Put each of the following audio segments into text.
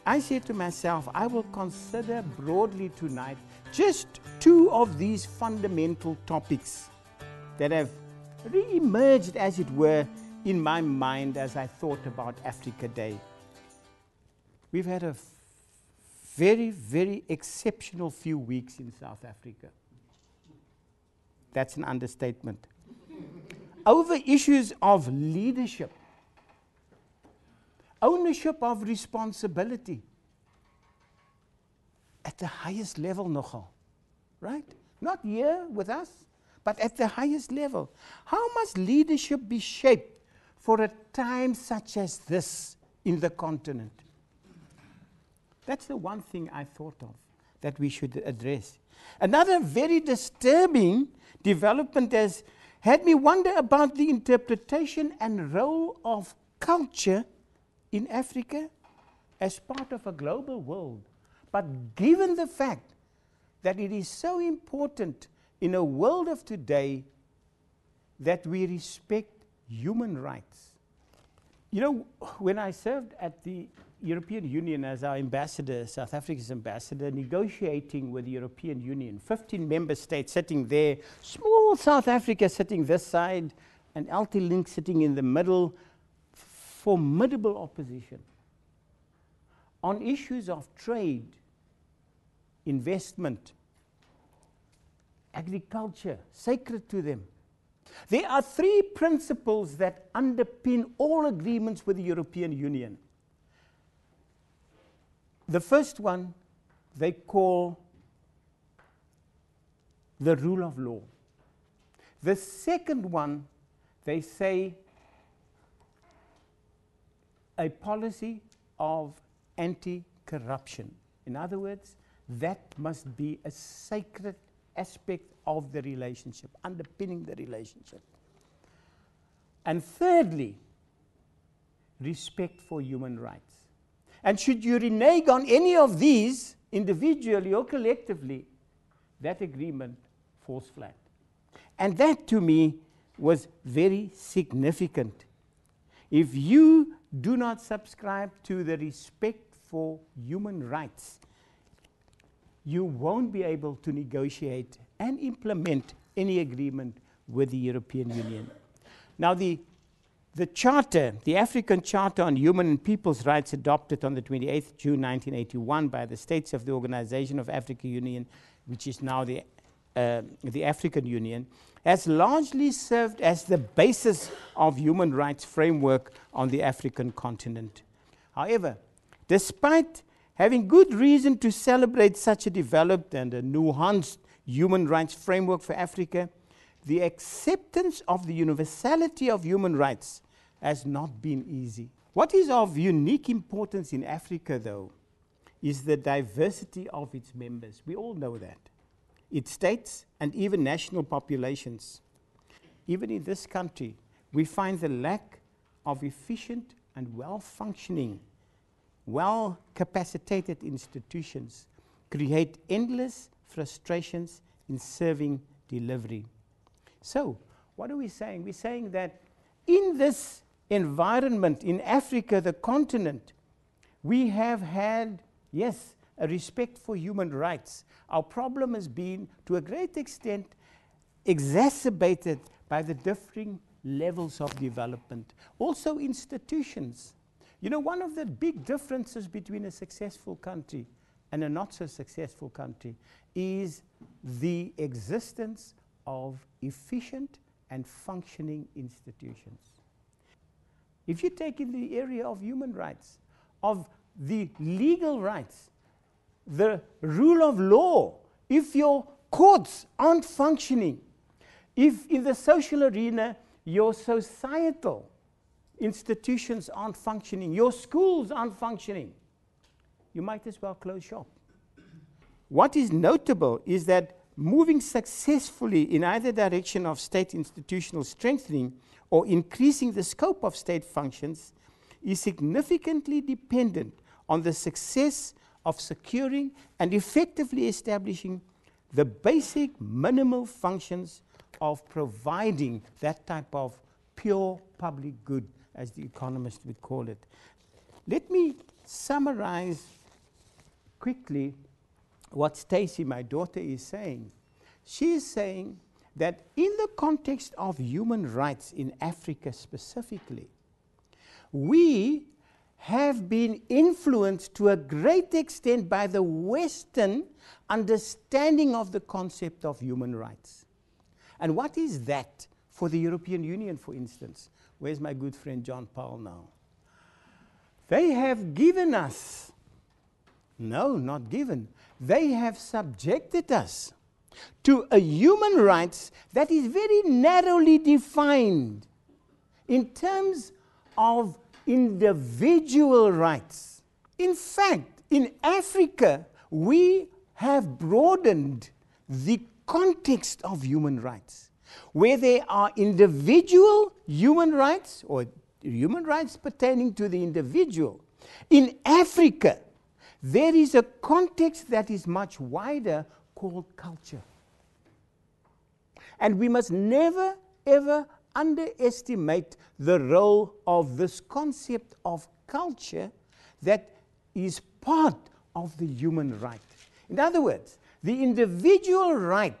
I said to myself, I will consider broadly tonight just two of these fundamental topics that have re-emerged, as it were, in my mind as I thought about Africa Day. We've had a very, very exceptional few weeks in South Africa. That's an understatement. Over issues of leadership, ownership of responsibility, at the highest level nogal, right? Not here with us, but at the highest level. How must leadership be shaped for a time such as this in the continent? That's the one thing I thought of that we should address. Another very disturbing development has had me wonder about the interpretation and role of culture in Africa as part of a global world. But given the fact that it is so important in a world of today that we respect human rights. You know, when I served at the European Union as our ambassador, South Africa's ambassador, negotiating with the European Union, 15 member states sitting there, small South Africa sitting this side, and Eltie Links sitting in the middle, formidable opposition on issues of trade, investment, agriculture, sacred to them. There are three principles that underpin all agreements with the European Union. The first one they call the rule of law. The second one they say a policy of anti-corruption. In other words, that must be a sacred aspect of the relationship, underpinning the relationship. And thirdly, respect for human rights. And should you renege on any of these, individually or collectively, that agreement falls flat. And that, to me, was very significant. If you do not subscribe to the respect for human rights, you won't be able to negotiate and implement any agreement with the European Union. Now, the Charter, the African Charter on Human and People's Rights, adopted on the 28th June 1981 by the states of the Organization of African Union, which is now the African Union, has largely served as the basis of human rights framework on the African continent. However, despite having good reason to celebrate such a developed and a nuanced human rights framework for Africa, the acceptance of the universality of human rights has not been easy. What is of unique importance in Africa, though, is the diversity of its members. We all know that. Its states and even national populations. Even in this country, we find the lack of efficient and well-functioning, well-capacitated institutions create endless frustrations in serving delivery. So, what are we saying? We're saying that in this environment, in Africa, the continent, we have had, yes, a respect for human rights. Our problem has been, to a great extent, exacerbated by the differing levels of development. Also institutions. You know, one of the big differences between a successful country and a not so successful country is the existence of efficient and functioning institutions. If you take in the area of human rights, of the legal rights, the rule of law, if your courts aren't functioning, if in the social arena your societal institutions aren't functioning, your schools aren't functioning, you might as well close shop. What is notable is that moving successfully in either direction of state institutional strengthening or increasing the scope of state functions is significantly dependent on the success of securing and effectively establishing the basic minimal functions of providing that type of pure public good, as the economist would call it. Let me summarize quickly what Stacy, my daughter, is saying. She is saying that in the context of human rights in Africa specifically, we have been influenced to a great extent by the Western understanding of the concept of human rights. And what is that for the European Union, for instance? Where's my good friend John Paul now? They have given us, no, not given, they have subjected us to a human rights that is very narrowly defined in terms of individual rights. In fact, in Africa, we have broadened the context of human rights, where there are individual human rights or human rights pertaining to the individual. In Africa, there is a context that is much wider called culture. And we must never, ever underestimate the role of this concept of culture that is part of the human right. In other words, the individual right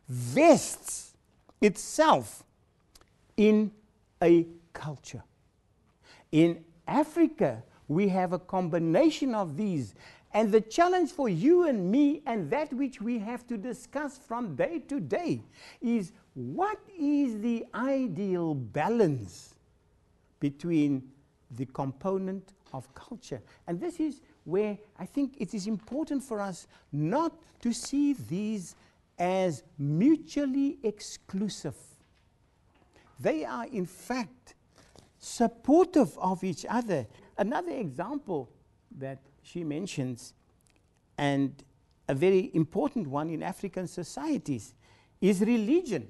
vests itself in a culture. In Africa, we have a combination of these, and the challenge for you and me, and that which we have to discuss from day to day, is what is the ideal balance between the component of culture. And this is where I think it is important for us not to see these as mutually exclusive. They are, in fact, supportive of each other. Another example that she mentions, and a very important one in African societies, is religion.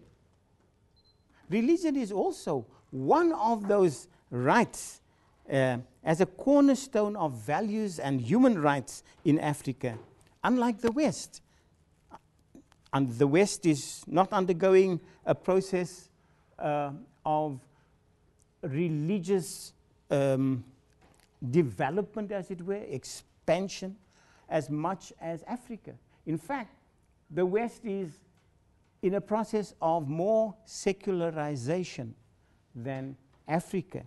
Religion is also one of those rights as a cornerstone of values and human rights in Africa, unlike the West. And the West is not undergoing a process of religious development, as it were, expansion, as much as Africa. In fact, the West is in a process of more secularization than Africa.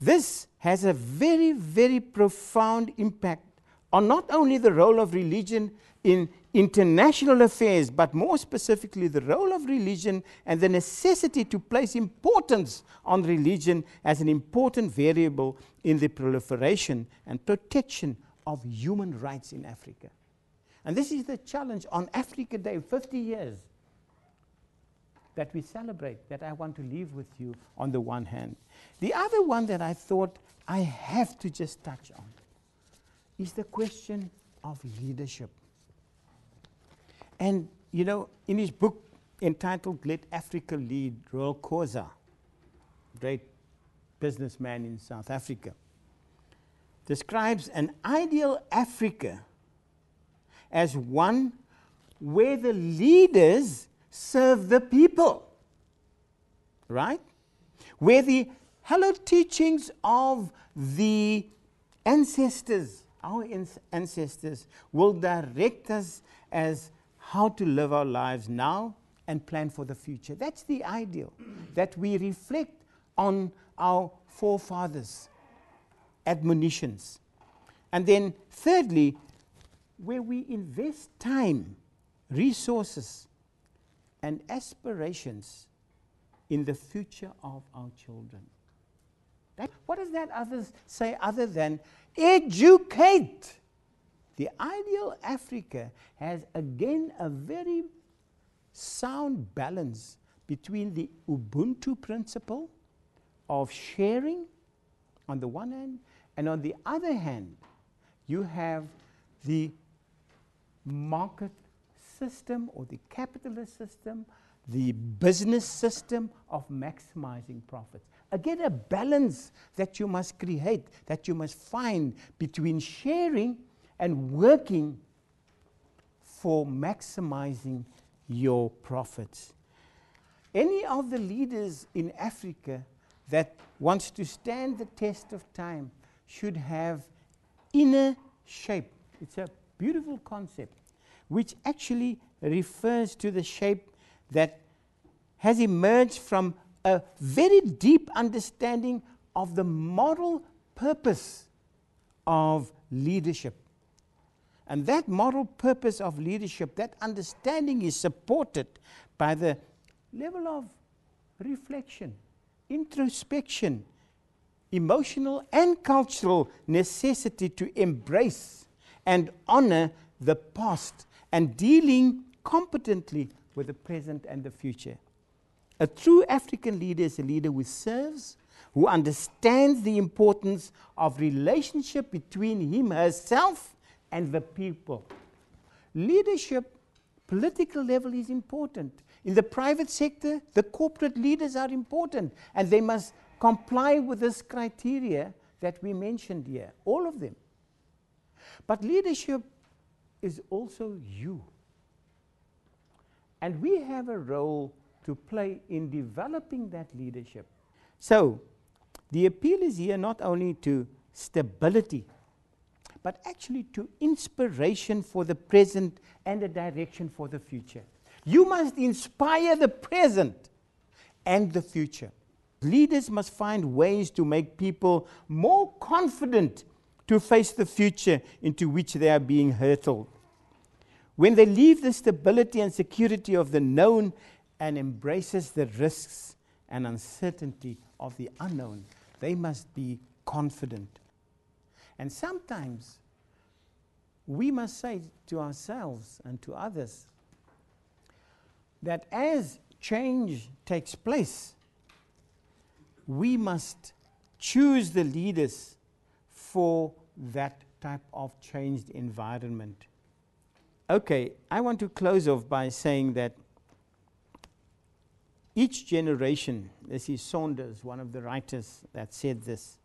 This has a very, very profound impact on not only the role of religion in international affairs, but more specifically the role of religion and the necessity to place importance on religion as an important variable in the proliferation and protection of human rights in Africa. And this is the challenge on Africa Day, 50 years, that we celebrate, that I want to leave with you on the one hand. The other one that I thought I have to just touch on is the question of leadership. And, you know, in his book entitled Let Africa Lead, Royal Khoza, great businessman in South Africa, describes an ideal Africa as one where the leaders serve the people, right? Where the hallowed teachings of the ancestors, our ancestors, will direct us as how to live our lives now and plan for the future. That's the ideal, that we reflect on our forefathers' admonitions. And then thirdly, where we invest time, resources, and aspirations in the future of our children. What does that others say other than educate? The ideal Africa has again a very sound balance between the Ubuntu principle of sharing on the one hand, and on the other hand, you have the market system or the capitalist system, the business system of maximizing profits. Again, a balance that you must create, that you must find between sharing and working for maximizing your profits. Any of the leaders in Africa that wants to stand the test of time should have inner shape. It's a beautiful concept which actually refers to the shape that has emerged from a very deep understanding of the moral purpose of leadership. And that moral purpose of leadership, that understanding is supported by the level of reflection, introspection, emotional and cultural necessity to embrace and honor the past and dealing competently with the present and the future. A true African leader is a leader who serves, who understands the importance of relationship between him, herself, and the people. Leadership, political level is important. In the private sector, the corporate leaders are important, and they must comply with this criteria that we mentioned here, all of them. But leadership is also you. And we have a role to play in developing that leadership. So, the appeal is here not only to stability, but actually to inspiration for the present and a direction for the future. You must inspire the present and the future. Leaders must find ways to make people more confident to face the future into which they are being hurtled. When they leave the stability and security of the known and embraces the risks and uncertainty of the unknown, they must be confident. And sometimes we must say to ourselves and to others that as change takes place, we must choose the leaders for that type of changed environment. Okay, I want to close off by saying that each generation, this is Saunders, one of the writers that said this,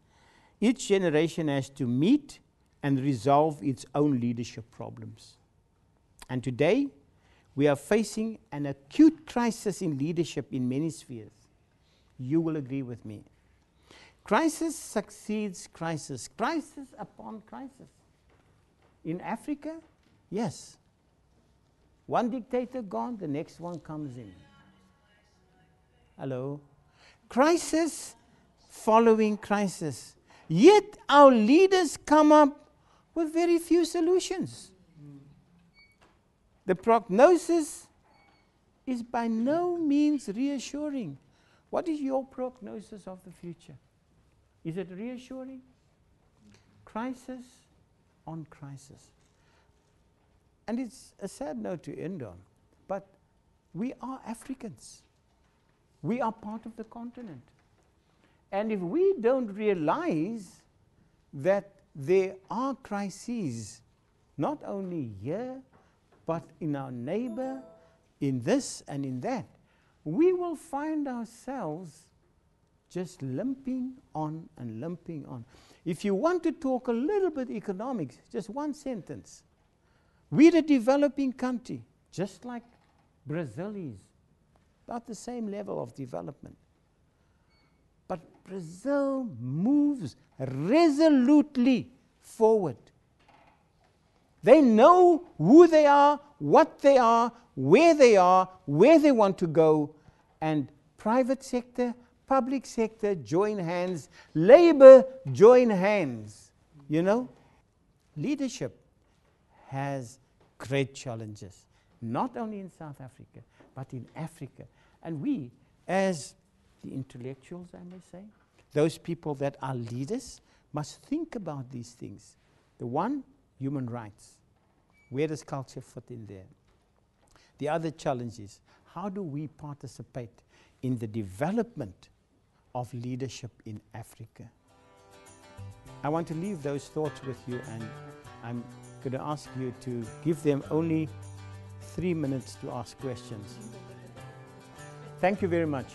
each generation has to meet and resolve its own leadership problems. And today, we are facing an acute crisis in leadership in many spheres. You will agree with me. Crisis succeeds crisis, crisis upon crisis. In Africa, yes. One dictator gone, the next one comes in. Hello? Crisis following crisis. Yet our leaders come up with very few solutions. The prognosis is by no means reassuring. What is your prognosis of the future? Is it reassuring? Crisis on crisis. And it's a sad note to end on, but we are Africans. We are part of the continent. And if we don't realize that there are crises, not only here, but in our neighbor, in this and in that, we will find ourselves just limping on and limping on. If you want to talk a little bit economics, just one sentence. We're a developing country, just like Brazil is, about the same level of development. But Brazil moves resolutely forward. They know who they are, what they are, where they want to go, and private sector, public sector join hands, labor join hands. You know, leadership has great challenges, not only in South Africa, but in Africa. And we, as the intellectuals, I may say, those people that are leaders, must think about these things. The one, human rights. Where does culture fit in there? The other challenge is, how do we participate in the development of leadership in Africa? I want to leave those thoughts with you, and I'm going to ask you to give them only 3 minutes to ask questions. Thank you very much.